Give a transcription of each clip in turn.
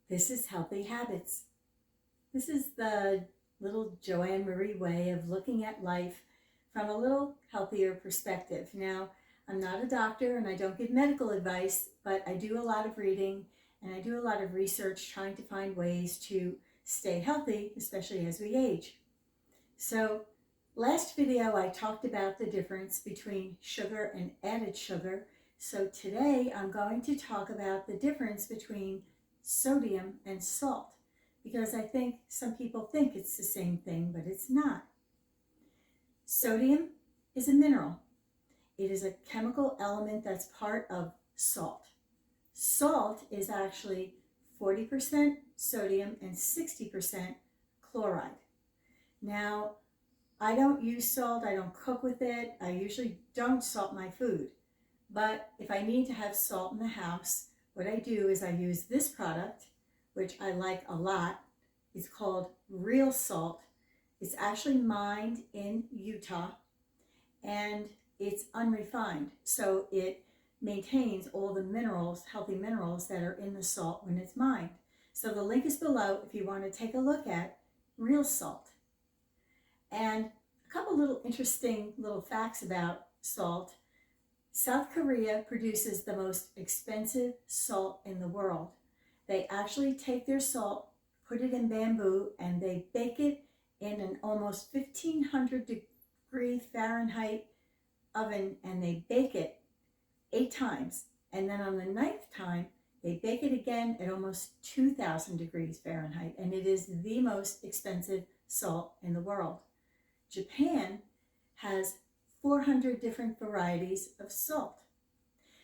This is Healthy Habits. This is the little Joanne Marie way of looking at life from a little healthier perspective. Now, I'm not a doctor and I don't give medical advice, but I do a lot of reading and I do a lot of research trying to find ways to stay healthy, especially as we age. So, last video I talked about the difference between sugar and added sugar. So today I'm going to talk about the difference between sodium and salt, because I think some people think it's the same thing, but it's not. Sodium is a mineral. It is a chemical element that's part of salt. Salt is actually 40% sodium and 60% chloride. Now, I don't use salt, I don't cook with it, I usually don't salt my food. But if I need to have salt in the house, what I do is I use this product, which I like a lot. It's called Real Salt. It's actually mined in Utah, and it's unrefined. So it maintains all the minerals, healthy minerals that are in the salt when it's mined. So the link is below if you want to take a look at Real Salt. And a couple little interesting little facts about salt. South Korea produces the most expensive salt in the world. They actually take their salt, put it in bamboo, and they bake it in an almost 1500 degree Fahrenheit oven, and they bake it 8 times. And then on the 9th time, they bake it again at almost 2000 degrees Fahrenheit, and it is the most expensive salt in the world. Japan has 400 different varieties of salt.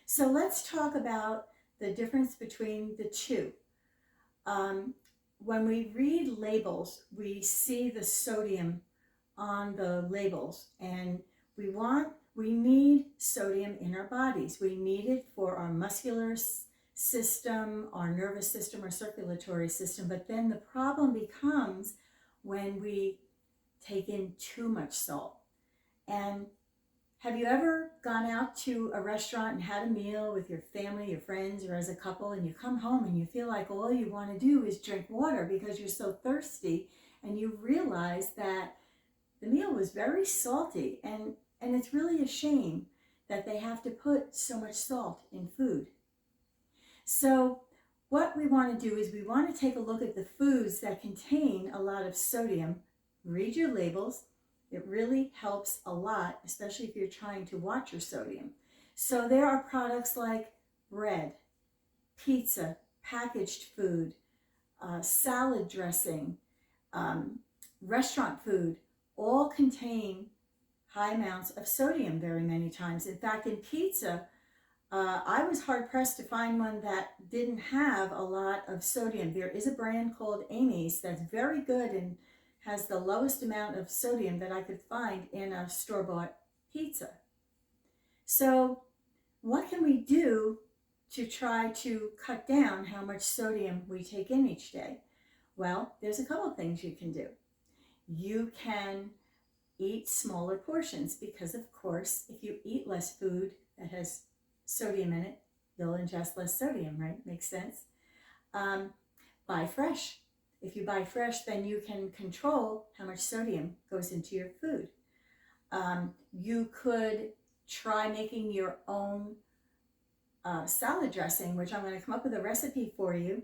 So let's talk about the difference between the two. When we read labels, we see the sodium on the labels, and we need sodium in our bodies. We need it for our muscular system, our nervous system, our circulatory system. But then the problem becomes when we take in too much salt. And have you ever gone out to a restaurant and had a meal with your family, your friends, or as a couple, and you come home and you feel like all you want to do is drink water because you're so thirsty, and you realize that the meal was very salty, and it's really a shame that they have to put so much salt in food. So what we want to do is we want to take a look at the foods that contain a lot of sodium. Read your labels. It really helps a lot, especially if you're trying to watch your sodium. So there are products like bread, pizza, packaged food, salad dressing, restaurant food, all contain high amounts of sodium very many times. In fact, in pizza, I was hard pressed to find one that didn't have a lot of sodium. There is a brand called Amy's that's very good and has the lowest amount of sodium that I could find in a store-bought pizza. So what can we do to try to cut down how much sodium we take in each day? Well, there's a couple things you can do. You can eat smaller portions because, of course, if you eat less food that has sodium in it, you'll ingest less sodium, right? Makes sense. Buy fresh. If you buy fresh, then you can control how much sodium goes into your food. You could try making your own salad dressing, which I'm going to come up with a recipe for you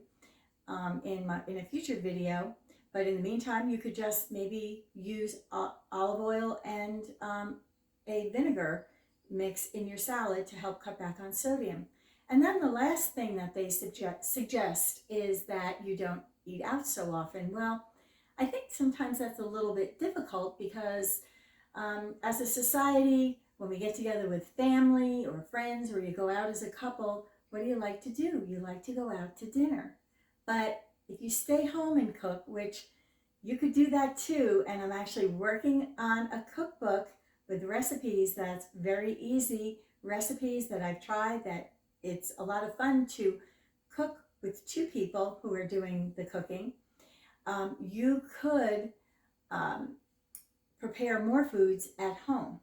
in a future video. But in the meantime, you could just maybe use olive oil and a vinegar mix in your salad to help cut back on sodium. And then the last thing that they suggest is that you don't eat out so often. Well, I think sometimes that's a little bit difficult because as a society, when we get together with family or friends, or you go out as a couple, what do you like to do? You like to go out to dinner. But if you stay home and cook, which you could do that too, and I'm actually working on a cookbook with recipes that's very easy, recipes that I've tried that it's a lot of fun to cook with 2 people who are doing the cooking. You could prepare more foods at home.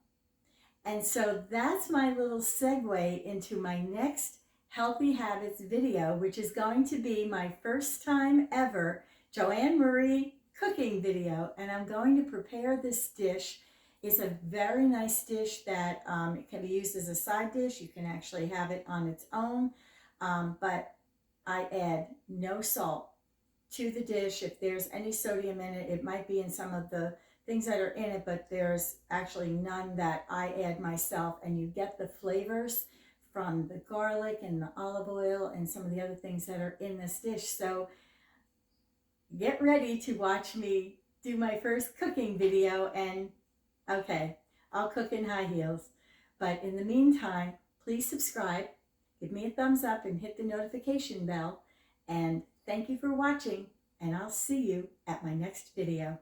And so that's my little segue into my next healthy habits video, which is going to be my first time ever Joanne Marie cooking video. And I'm going to prepare this dish. It's a very nice dish that it can be used as a side dish. You can actually have it on its own, but I add no salt to the dish. If there's any sodium in it, it might be in some of the things that are in it, but there's actually none that I add myself, and you get the flavors from the garlic and the olive oil and some of the other things that are in this dish. So get ready to watch me do my first cooking video, and okay, I'll cook in high heels. But in the meantime, please subscribe, give me a thumbs up, and hit the notification bell. And thank you for watching, and I'll see you at my next video.